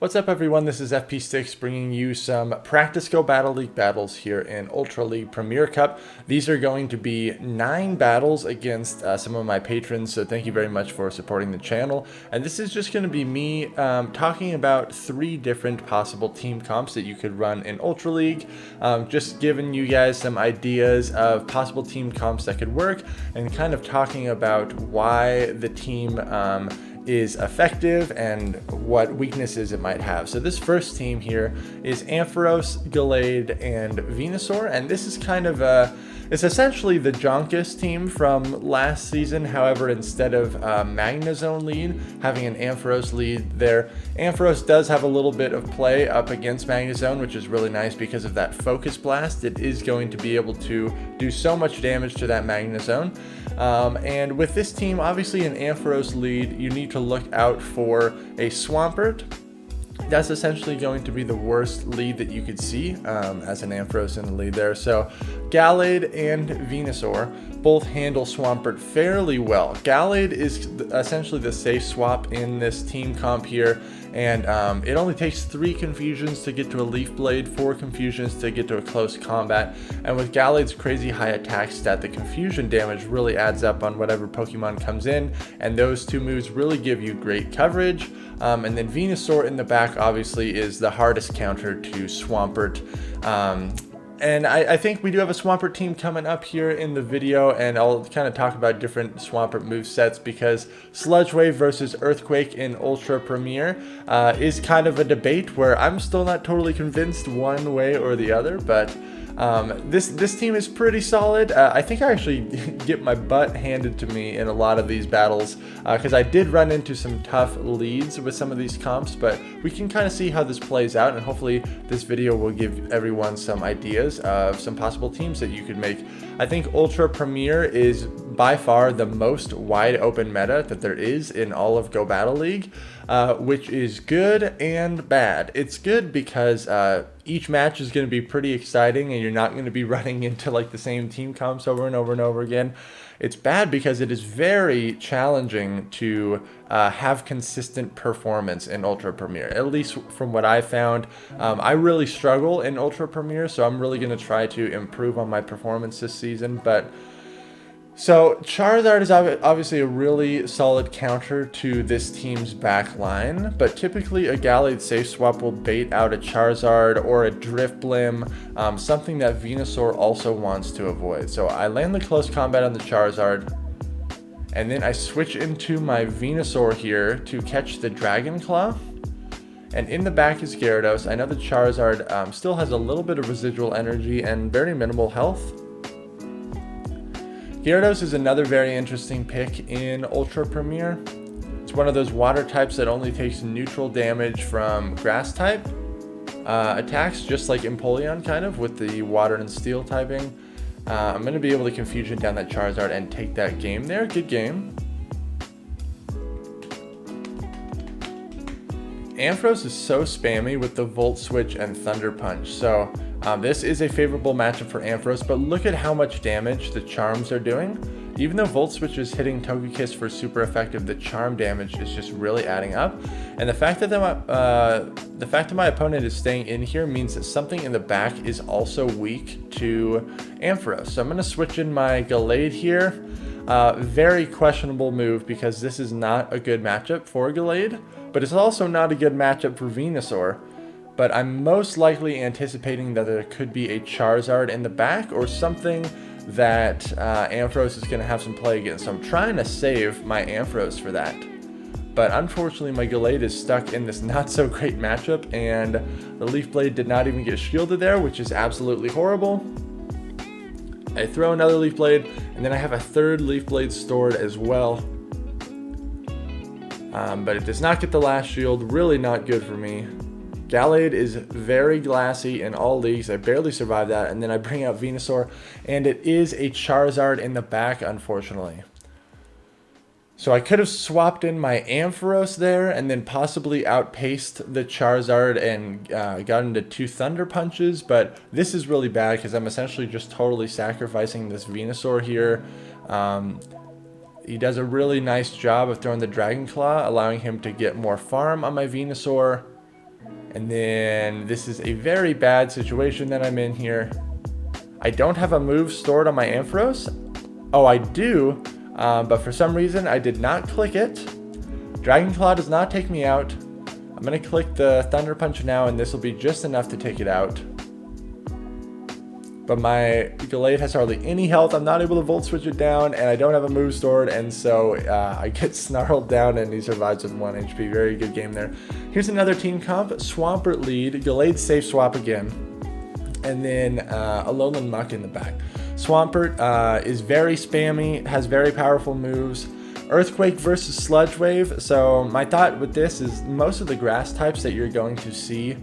What's up everyone, this is FP6 bringing you some Practice Go Battle League battles here in Ultra League Premier Cup. These are going to be 9 battles against some of my patrons, so thank you very much for supporting the channel. And this is just going to be me talking about 3 different possible team comps that you could run in Ultra League. Just giving you guys some ideas of possible team comps that could work and kind of talking about why the team is effective and what weaknesses it might have. So this first team here is Ampharos, Glade, and Venusaur, and this is kind of it's essentially the Jonkus team from last season. However, instead of Magnezone lead, having an Ampharos lead there. Ampharos does have a little bit of play up against Magnezone, which is really nice because of that Focus Blast. It is going to be able to do so much damage to that Magnezone. And with this team, obviously an Ampharos lead, you need to look out for a Swampert. That's essentially going to be the worst lead that you could see as an Ampharos in the lead there. So Glade and Venusaur both handle Swampert fairly well. Glade is essentially the safe swap in this team comp here, and it only takes 3 confusions to get to a Leaf Blade, 4 confusions to get to a close combat, and with Galade's crazy high attack stat, the confusion damage really adds up on whatever Pokemon comes in, and those 2 moves really give you great coverage. And then Venusaur in the back obviously is the hardest counter to Swampert. And I think we do have a Swampert team coming up here in the video, and I'll kind of talk about different Swampert movesets because Sludge Wave versus Earthquake in Ultra Premier is kind of a debate where I'm still not totally convinced one way or the other, but this team is pretty solid. I think I actually get my butt handed to me in a lot of these battles because I did run into some tough leads with some of these comps, but we can kind of see how this plays out, and hopefully this video will give everyone some ideas of some possible teams that you could make. I think Ultra Premier is by far the most wide open meta that there is in all of Go Battle League, which is good and bad. It's good because each match is going to be pretty exciting and you're not going to be running into like the same team comps over and over and over again. It's bad because it is very challenging to have consistent performance in Ultra Premier, at least from what I found. I really struggle in Ultra Premier, so I'm really going to try to improve on my performance this season. But so Charizard is obviously a really solid counter to this team's back line, but typically a Glade safe swap will bait out a Charizard or a Drifblim, something that Venusaur also wants to avoid. So I land the close combat on the Charizard, and then I switch into my Venusaur here to catch the Dragon Claw. And in the back is Gyarados. I know the Charizard still has a little bit of residual energy and very minimal health. Gyarados is another very interesting pick in Ultra Premier. It's one of those water types that only takes neutral damage from grass type attacks, just like Empoleon kind of with the water and steel typing. I'm going to be able to confusion down that Charizard and take that game there. Good game. Ampharos is so spammy with the Volt Switch and Thunder Punch, so this is a favorable matchup for Ampharos, but look at how much damage the charms are doing. Even though Volt Switch is hitting Togekiss for super effective, the charm damage is just really adding up. And the fact that my opponent is staying in here means that something in the back is also weak to Ampharos. So I'm going to switch in my Glade here. Very questionable move because this is not a good matchup for Glade, but it's also not a good matchup for Venusaur. But I'm most likely anticipating that there could be a Charizard in the back or something that Ampharos is going to have some play against. So I'm trying to save my Ampharos for that. But unfortunately my Glade is stuck in this not so great matchup, and the Leaf Blade did not even get shielded there, which is absolutely horrible. I throw another Leaf Blade, and then I have a third Leaf Blade stored as well. But it does not get the last shield, really not good for me. Glade is very glassy in all leagues. I barely survived that, and then I bring out Venusaur, and it is a Charizard in the back, unfortunately. So I could have swapped in my Ampharos there and then possibly outpaced the Charizard and got into 2 Thunder Punches, but this is really bad because I'm essentially just totally sacrificing this Venusaur here. He does a really nice job of throwing the Dragon Claw, allowing him to get more farm on my Venusaur. And then this is a very bad situation that I'm in here. I don't have a move stored on my Ampharos. Oh, I do, but for some reason I did not click it. Dragon Claw does not take me out. I'm gonna click the Thunder Punch now, and this will be just enough to take it out. But my Glade has hardly any health. I'm not able to Volt Switch it down, and I don't have a move stored, and so I get snarled down, and he survives with 1 HP. Very good game there. Here's another team comp. Swampert lead. Glade safe swap again. And then Alolan Muck in the back. Swampert is very spammy, has very powerful moves. Earthquake versus Sludge Wave. So my thought with this is most of the grass types that you're going to see,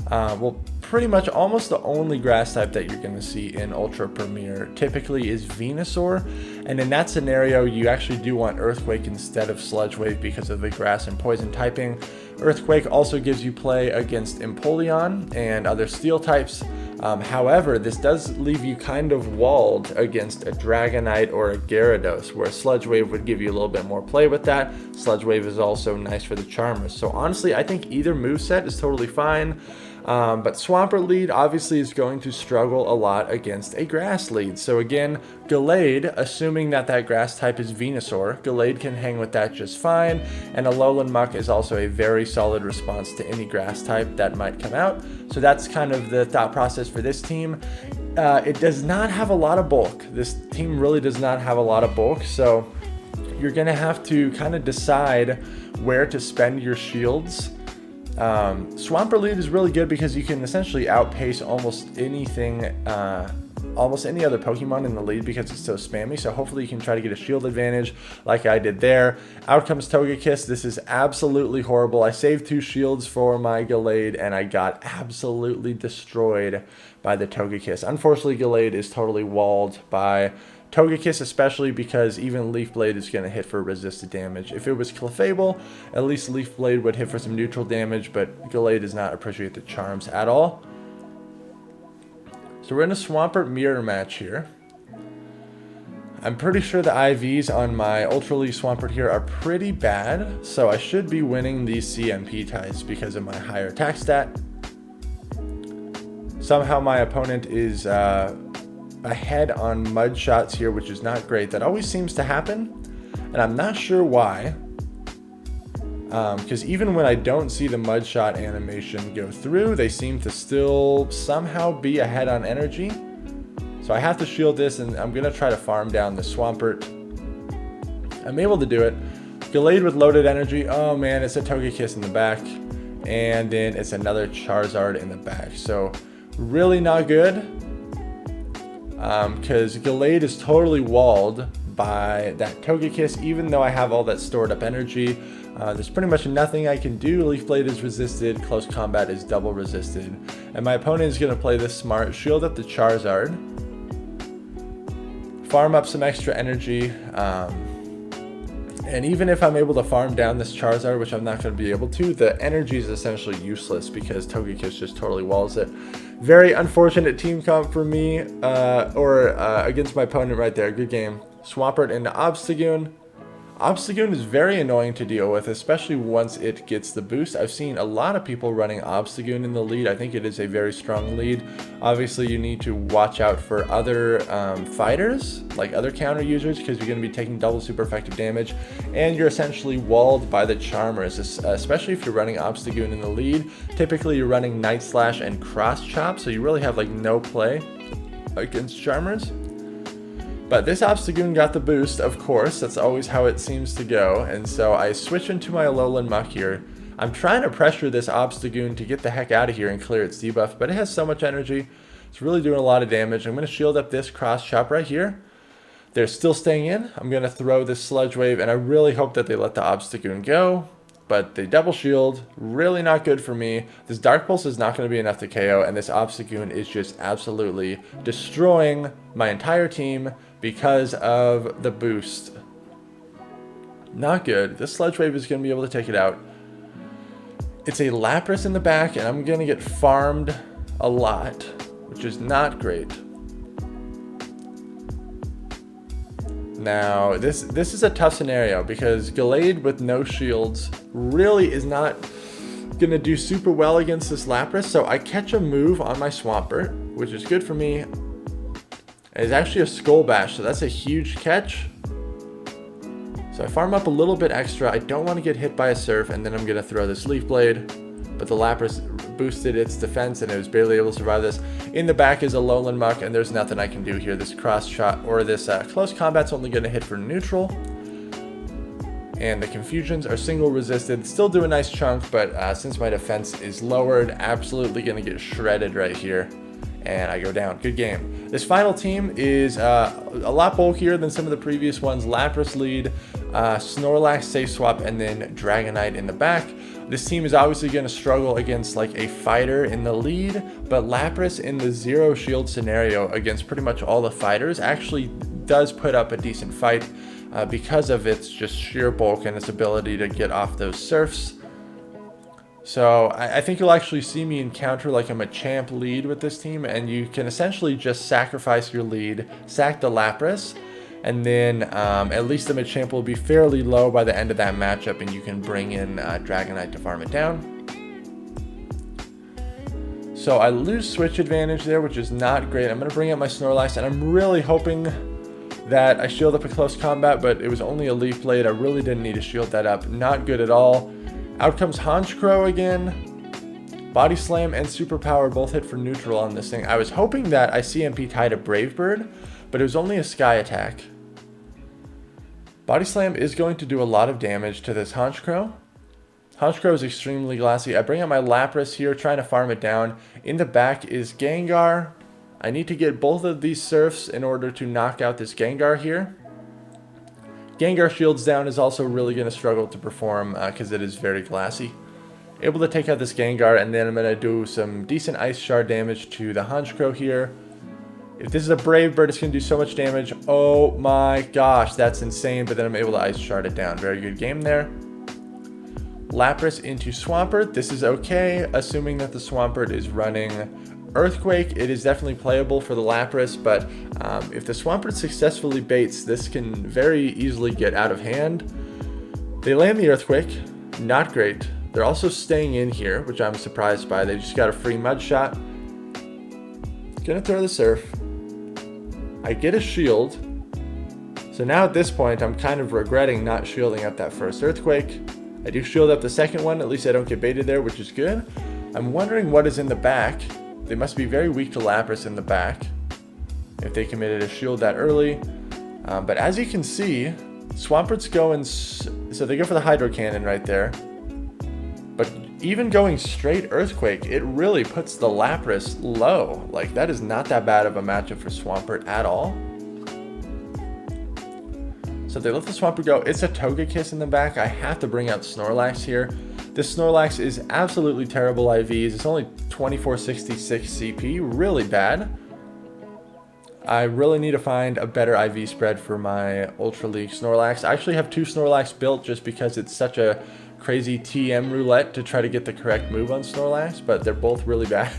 well, pretty much almost the only grass type that you're going to see in Ultra Premier typically is Venusaur. And in that scenario, you actually do want Earthquake instead of Sludge Wave because of the grass and poison typing. Earthquake also gives you play against Empoleon and other steel types. However, this does leave you kind of walled against a Dragonite or a Gyarados, where Sludge Wave would give you a little bit more play with that. Sludge Wave is also nice for the Charmers. So honestly, I think either moveset is totally fine. But Swampert lead obviously is going to struggle a lot against a grass lead. So again, Glade, assuming that that grass type is Venusaur, Glade can hang with that just fine. And Alolan Muck is also a very solid response to any grass type that might come out. So that's kind of the thought process for this team. It does not have a lot of bulk. This team really does not have a lot of bulk. So you're going to have to kind of decide where to spend your shields. Swampert lead is really good because you can essentially outpace almost anything, almost any other Pokemon in the lead because it's so spammy. So hopefully you can try to get a shield advantage like I did there. Out comes Togekiss. This is absolutely horrible. I saved 2 shields for my Glade and I got absolutely destroyed by the Togekiss. Unfortunately, Glade is totally walled by Togekiss, especially because even Leaf Blade is going to hit for resisted damage. If it was Clefable, at least Leaf Blade would hit for some neutral damage, but Glade does not appreciate the charms at all. So we're in a Swampert mirror match here. I'm pretty sure the IVs on my Ultra League Swampert here are pretty bad, so I should be winning these CMP ties because of my higher attack stat. Somehow my opponent is ahead on mud shots here, which is not great. That always seems to happen, and I'm not sure why. Because even when I don't see the mud shot animation go through, they seem to still somehow be ahead on energy. So I have to shield this, and I'm gonna try to farm down the Swampert. I'm able to do it. Glade with loaded energy. Oh man, it's a Togekiss in the back, and then it's another Charizard in the back. So really not good. Because Glade is totally walled by that Togekiss, even though I have all that stored up energy. There's pretty much nothing I can do. Leaf Blade is resisted, Close Combat is double resisted, and my opponent is going to play this smart, shield up the Charizard, farm up some extra energy, and even if I'm able to farm down this Charizard, which I'm not going to be able to, the energy is essentially useless because Togekiss just totally walls it. Very unfortunate team comp for me, against my opponent right there. Good game. Swampert into Obstagoon. Obstagoon is very annoying to deal with, especially once it gets the boost. I've seen a lot of people running Obstagoon in the lead. I think it is a very strong lead. Obviously, you need to watch out for other fighters, like other counter users, because you're going to be taking double super effective damage, and you're essentially walled by the Charmers, especially if you're running Obstagoon in the lead. Typically, you're running Night Slash and Cross Chop, so you really have like no play against Charmers. But this Obstagoon got the boost, of course. That's always how it seems to go. And so I switch into my Alolan Muck here. I'm trying to pressure this Obstagoon to get the heck out of here and clear its debuff, but it has so much energy. It's really doing a lot of damage. I'm going to shield up this Cross Chop right here. They're still staying in. I'm going to throw this Sludge Wave, and I really hope that they let the Obstagoon go. But they double shield, really not good for me. This Dark Pulse is not going to be enough to KO, and this Obstagoon is just absolutely destroying my entire team because of the boost. Not good. This Sludge Wave is going to be able to take it out. It's a Lapras in the back, and I'm going to get farmed a lot, which is not great. Now, this is a tough scenario because Glade with no shields really is not gonna do super well against this Lapras. So I catch a move on my Swampert, which is good for me. It's actually a Skull Bash, so that's a huge catch. So I farm up a little bit extra. I don't want to get hit by a Surf, and then I'm gonna throw this Leaf Blade. But the Lapras boosted its defense, and it was barely able to survive this. In the back is a Lowland Muck, and there's nothing I can do here. This cross shot, or this close combat's only gonna hit for neutral. And the Confusions are single resisted. Still do a nice chunk, but since my defense is lowered, absolutely going to get shredded right here. And I go down. Good game. This final team is a lot bulkier than some of the previous ones. Lapras lead, Snorlax, Safe Swap, and then Dragonite in the back. This team is obviously going to struggle against like a fighter in the lead, but Lapras in the zero shield scenario against pretty much all the fighters actually does put up a decent fight. Because of its just sheer bulk and its ability to get off those Surfs. So I think you'll actually see me encounter like a Machamp lead with this team, and you can essentially just sacrifice your lead, sack the Lapras, and then at least the Machamp will be fairly low by the end of that matchup, and you can bring in Dragonite to farm it down. So I lose switch advantage there, which is not great. I'm going to bring up my Snorlax, and I'm really hoping that I shield up a close combat, but it was only a Leaf Blade. I really didn't need to shield that up. Not good at all. Out comes Honchkrow again. Body Slam and Superpower both hit for neutral on this thing. I was hoping that I CMP tied a Brave Bird, but it was only a Sky Attack. Body Slam is going to do a lot of damage to this Honchkrow. Honchkrow is extremely glassy. I bring out my Lapras here, trying to farm it down. In the back is Gengar. I need to get both of these Surfs in order to knock out this Gengar here. Gengar shields down is also really going to struggle to perform because it is very glassy. Able to take out this Gengar, and then I'm going to do some decent Ice Shard damage to the Honchkrow here. If this is a Brave Bird, it's going to do so much damage. Oh my gosh, that's insane, but then I'm able to Ice Shard it down. Very good game there. Lapras into Swampert. This is okay, assuming that the Swampert is running Earthquake. It is definitely playable for the Lapras, but if the Swampert successfully baits, this can very easily get out of hand. They land the Earthquake, not great. They're also staying in here, which I'm surprised by. They just got a free Mud Shot. Gonna throw the Surf. I get a shield. So now at this point, I'm kind of regretting not shielding up that first Earthquake. I do shield up the second one, at least I don't get baited there, which is good. I'm wondering what is in the back. They must be very weak to Lapras in the back if they committed a shield that early. But as you can see, Swampert's going, so they go for the Hydro Cannon right there. But even going straight Earthquake, it really puts the Lapras low. Like, that is not that bad of a matchup for Swampert at all. So they let the Swampert go. It's a Togekiss in the back. I have to bring out Snorlax here. This Snorlax is absolutely terrible IVs. It's only 2466 CP, really bad. I really need to find a better IV spread for my Ultra League Snorlax. I actually have two Snorlax built just because it's such a crazy TM roulette to try to get the correct move on Snorlax, but they're both really bad.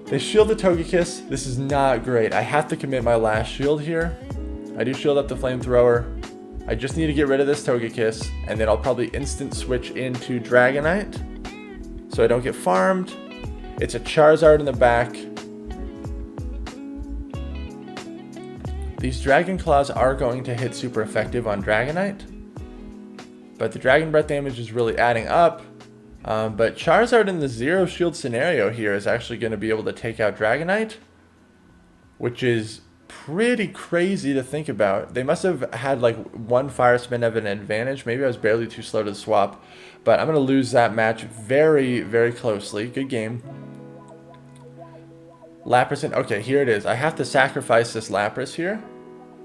They shield the Togekiss. This is not great. I have to commit my last shield here. I do shield up the Flamethrower. I just need to get rid of this Togekiss, and then I'll probably instant switch into Dragonite so I don't get farmed. It's a Charizard in the back. These Dragon Claws are going to hit super effective on Dragonite, but the Dragon Breath damage is really adding up. But Charizard in the zero shield scenario here is actually going to be able to take out Dragonite, which is pretty crazy to think about. They must have had like one fire spin of an advantage. Maybe I was barely too slow to swap, but I'm going to lose that match very, very closely. Good game. Lapras in, okay, here it is. I have to sacrifice this Lapras here,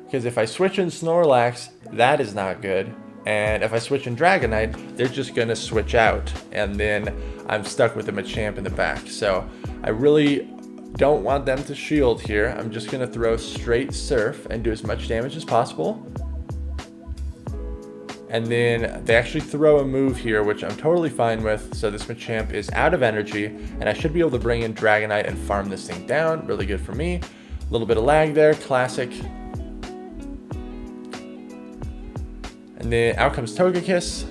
because if I switch in Snorlax, that is not good. And if I switch in Dragonite, they're just going to switch out, and then I'm stuck with a Machamp in the back. So I really don't want them to shield here. I'm just going to throw straight Surf and do as much damage as possible. And then they actually throw a move here, which I'm totally fine with. So this Machamp is out of energy, and I should be able to bring in Dragonite and farm this thing down. Really good for me. A little bit of lag there, classic. And then out comes Togekiss.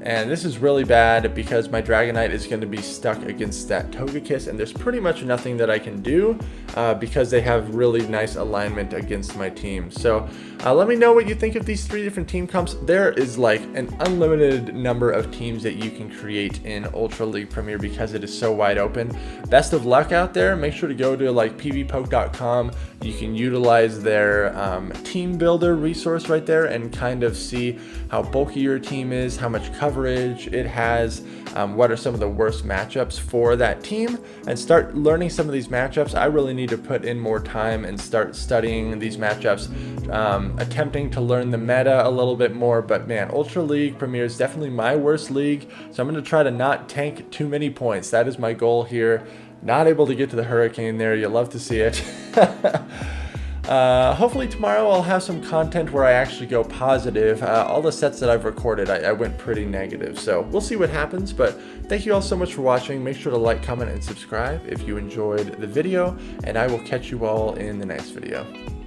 And this is really bad because my Dragonite is going to be stuck against that Togekiss, and there's pretty much nothing that I can do because they have really nice alignment against my team. So let me know what you think of these 3 different team comps. There is like an unlimited number of teams that you can create in Ultra League Premier because it is so wide open. Best of luck out there. Make sure to go to like pvpoke.com. You can utilize their team builder resource right there and kind of see how bulky your team is, how much coverage it has, what are some of the worst matchups for that team, and start learning some of these matchups. I really need to put in more time and start studying these matchups, attempting to learn the meta a little bit more. But man, Ultra League Premier is definitely my worst league, so I'm going to try to not tank too many points. That is my goal here. Not able to get to the Hurricane there. You love to see it. Hopefully tomorrow I'll have some content where I actually go positive. All the sets that I've recorded, I went pretty negative. So we'll see what happens, but thank you all so much for watching. Make sure to like, comment, and subscribe if you enjoyed the video, and I will catch you all in the next video.